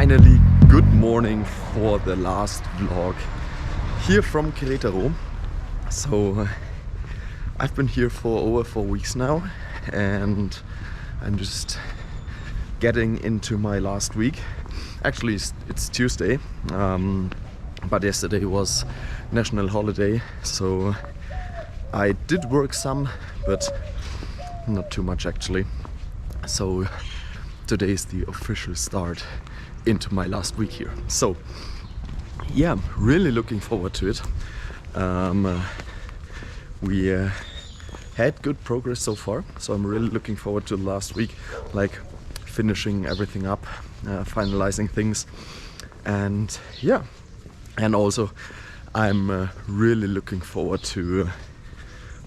finally good morning for the last vlog here from Queretaro. So I've been here for over 4 weeks now and I'm just getting into my last week. Actually it's Tuesday, but yesterday was national holiday, so I did work some, but not too much actually. So today is the official start into my last week here. So yeah, I'm really looking forward to it. We had good progress so far, so I'm really looking forward to the last week, like finishing everything up, finalizing things, and yeah, and also I'm really looking forward to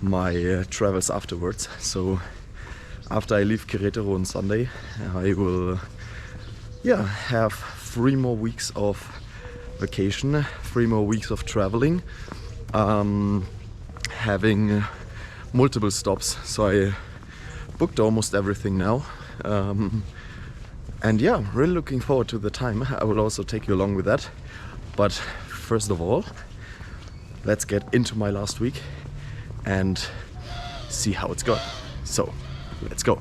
my travels afterwards. So after I leave Queretaro on Sunday, I will have 3 more weeks of vacation, 3 more weeks of traveling, having multiple stops. So I booked almost everything now, and yeah, really looking forward to the time. I will also take you along with that, but first of all, let's get into my last week and see how it's going. So let's go.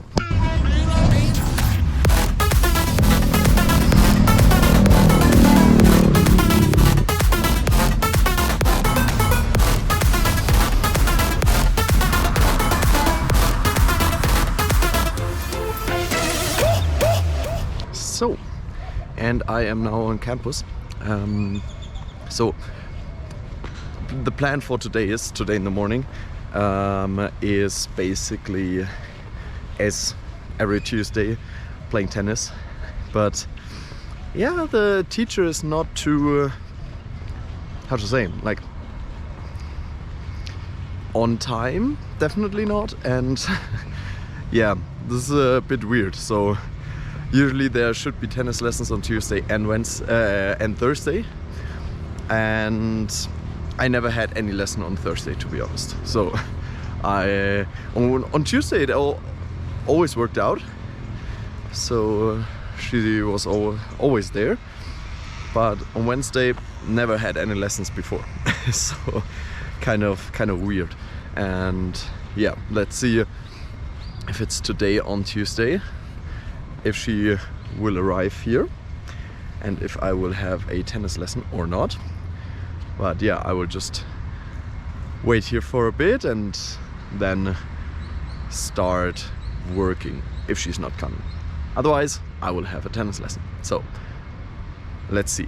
So, and I am now on campus. So the plan for today in the morning is basically, as every Tuesday, playing tennis. But yeah, the teacher is not too how to say, like, on time, definitely not. And yeah, this is a bit weird. So usually there should be tennis lessons on Tuesday and Wednesday and Thursday, and I never had any lesson on Thursday, to be honest. So I on Tuesday it always worked out. So she was always there, but on Wednesday never had any lessons before. So kind of weird. And yeah, let's see if it's today on Tuesday, if she will arrive here and if I will have a tennis lesson or not. But yeah, I will just wait here for a bit and then start working if she's not coming. Otherwise, I will have a tennis lesson. So let's see.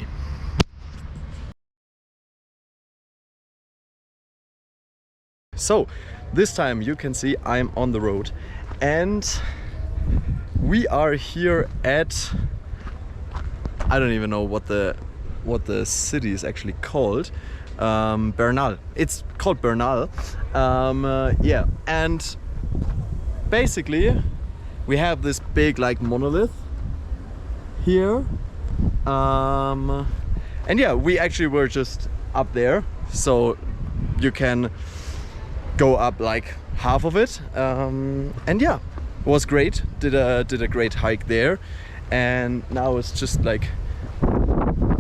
So this time you can see I'm on the road and we are here at, I don't even know what the city is actually called. Bernal. It's called Bernal. Yeah, and basically we have this big like monolith here. And yeah, we actually were just up there, so you can go up like half of it. And yeah, it was great. Did a great hike there, and now it's just like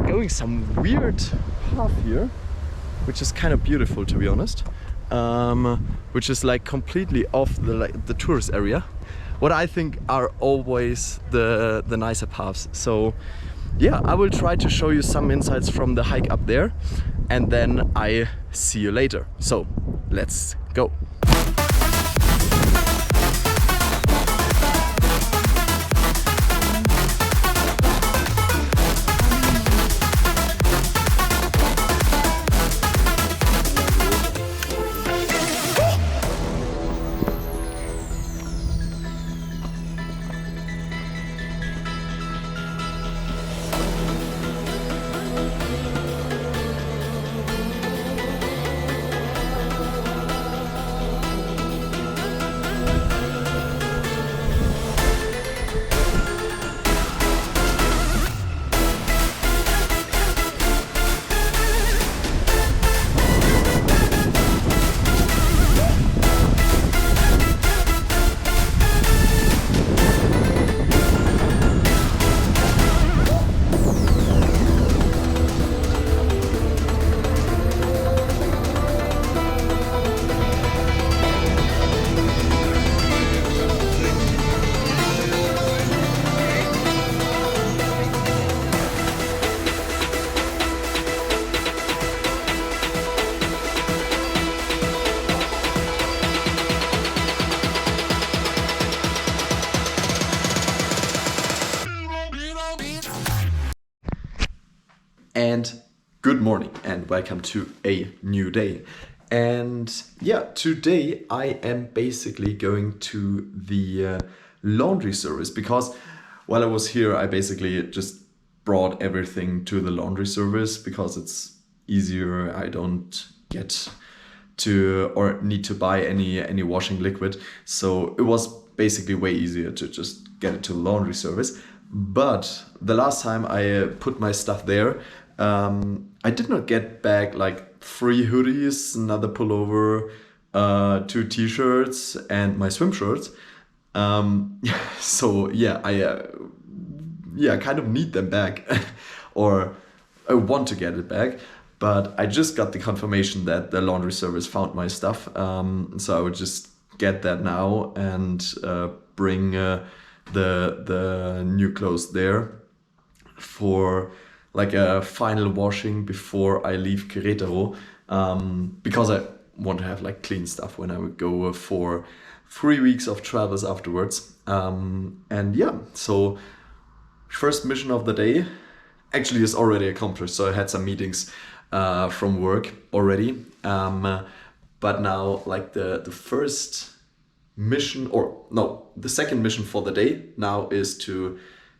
going some weird path here, which is kind of beautiful, to be honest. Which is like completely off the tourist area, what I think are always the nicer paths. So yeah, I will try to show you some insights from the hike up there, and then I see you later. So let's go. And good morning and welcome to a new day. And yeah, today I am basically going to the laundry service because while I was here, I basically just brought everything to the laundry service because it's easier. I don't get to or need to buy any washing liquid. So it was basically way easier to just get it to the laundry service. But the last time I put my stuff there, I did not get back like 3 hoodies, another pullover, 2 t-shirts and my swim shirts. So yeah, I kind of need them back or I want to get it back. But I just got the confirmation that the laundry service found my stuff. So I would just get that now and bring the new clothes there for like a final washing before I leave Queretaro, because I want to have like clean stuff when I would go for 3 weeks of travels afterwards. And yeah, so first mission of the day actually is already accomplished. So I had some meetings from work already, but now like the first mission, or no, the second mission for the day now is to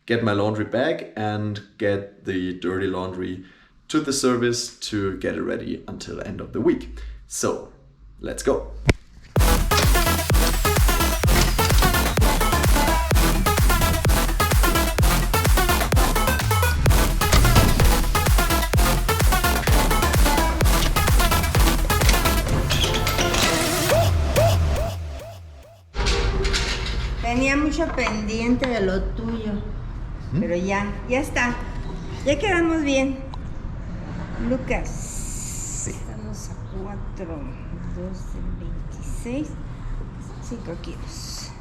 get my laundry bag and get the dirty laundry to the service to get it ready until end of the week. So let's go. Tenía mucho pendiente de lo tuyo, pero ya está. Ya quedamos bien. Lucas, sí. Estamos a 4, 2 del 26, 5 kilos.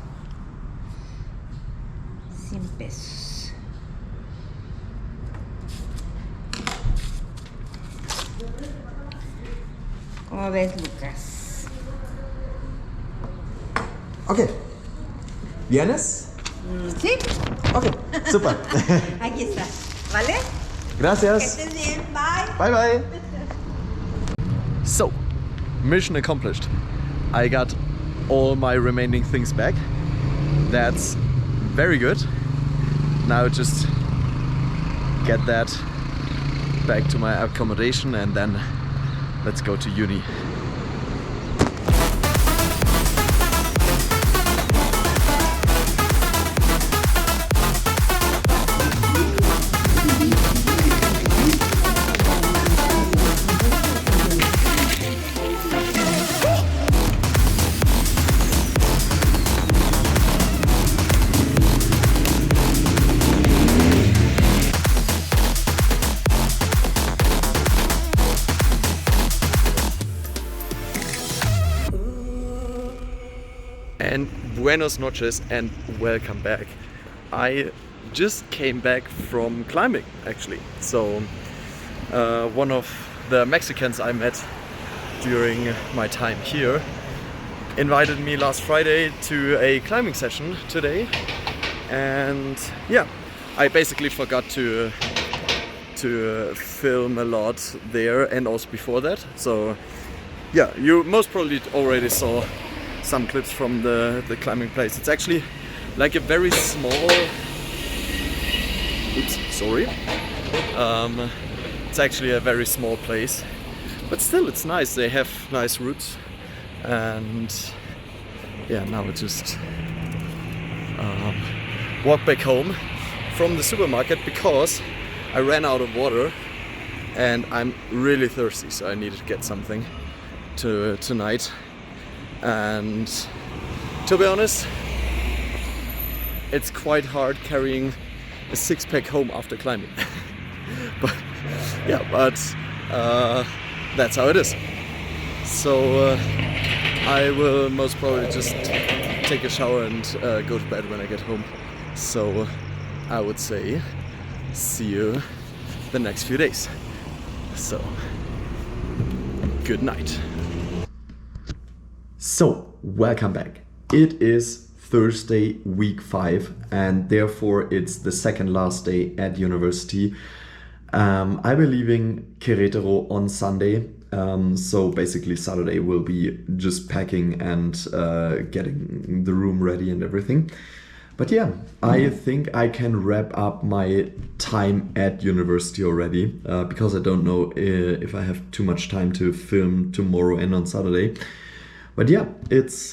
100 pesos. ¿Cómo ves, Lucas? Okay. ¿Vienes? Sí. Okay, super. Aquí está, ¿vale? Gracias. Que estés bien, bye. Bye bye. So, mission accomplished. I got all my remaining things back. That's very good. Now just get that back to my accommodation and then let's go to uni. And buenos noches and welcome back. I just came back from climbing actually. So one of the Mexicans I met during my time here invited me last Friday to a climbing session today. And yeah, I basically forgot to film a lot there and also before that. So yeah, you most probably already saw some clips from the climbing place. It's actually like a very small, it's actually a very small place, but still it's nice. They have nice routes. And yeah, now we just walk back home from the supermarket because I ran out of water and I'm really thirsty, so I needed to get something tonight. And to be honest, it's quite hard carrying a 6-pack home after climbing. but that's how it is. So I will most probably just take a shower and go to bed when I get home. So I would say see you the next few days. So good night. So welcome back. It is Thursday, week 5, and therefore it's the second last day at university. I'll be leaving Queretaro on Sunday. So basically Saturday will be just packing and getting the room ready and everything. But yeah, I think I can wrap up my time at university already because I don't know if I have too much time to film tomorrow and on Saturday. But yeah, it's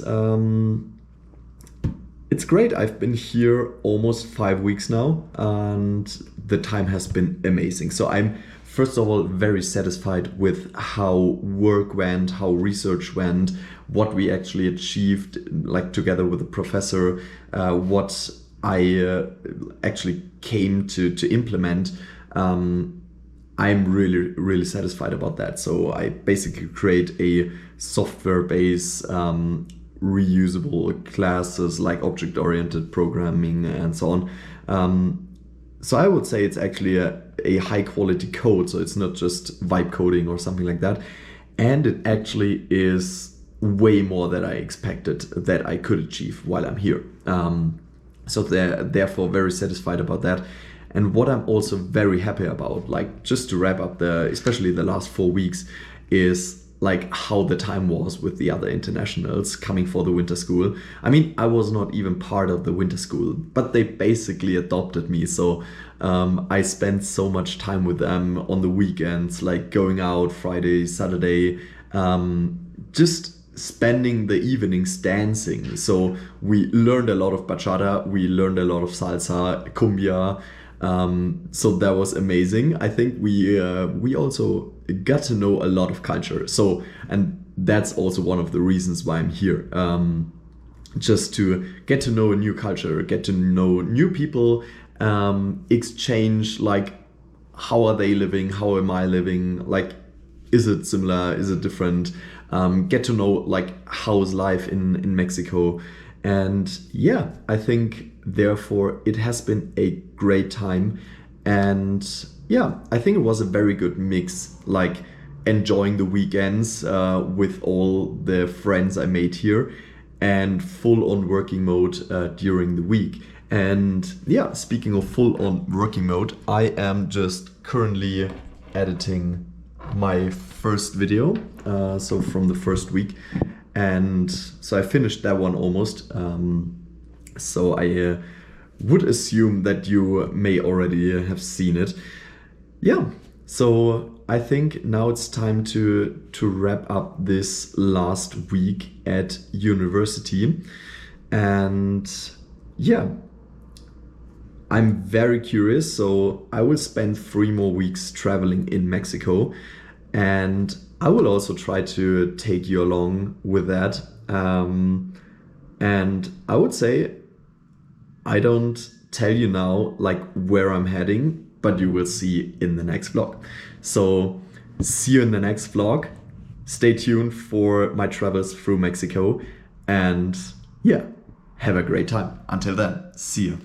great. I've been here almost 5 weeks now and the time has been amazing. So I'm first of all very satisfied with how work went, how research went, what we actually achieved, like together with the professor, what I actually came to implement. I'm really satisfied about that. So I basically create a software-based reusable classes like object-oriented programming and so on. So I would say it's actually a high quality code, so it's not just vibe coding or something like that. And it actually is way more than I expected that I could achieve while I'm here. So therefore very satisfied about that. And what I'm also very happy about, like just to wrap up especially the last 4 weeks, is like how the time was with the other internationals coming for the winter school. I mean, I was not even part of the winter school, but they basically adopted me. So I spent so much time with them on the weekends, like going out Friday, Saturday, just spending the evenings dancing. So we learned a lot of bachata, we learned a lot of salsa, cumbia. So that was amazing. I think we also got to know a lot of culture. So, and that's also one of the reasons why I'm here. Just to get to know a new culture, get to know new people, exchange like how are they living, how am I living, like is it similar, is it different, get to know like how's life in Mexico. And yeah, I think therefore it has been a great time. And yeah, I think it was a very good mix, like enjoying the weekends with all the friends I made here and full on working mode during the week. And yeah, speaking of full on working mode, I am just currently editing my first video, so from the first week. And so I finished that one almost. So I would assume that you may already have seen it. Yeah, so I think now it's time to wrap up this last week at university. And yeah, I'm very curious. So I will spend 3 more weeks traveling in Mexico, and I will also try to take you along with that. And I would say I don't tell you now like where I'm heading, but you will see in the next vlog. So see you in the next vlog. Stay tuned for my travels through Mexico, and yeah, have a great time. Until then, see you.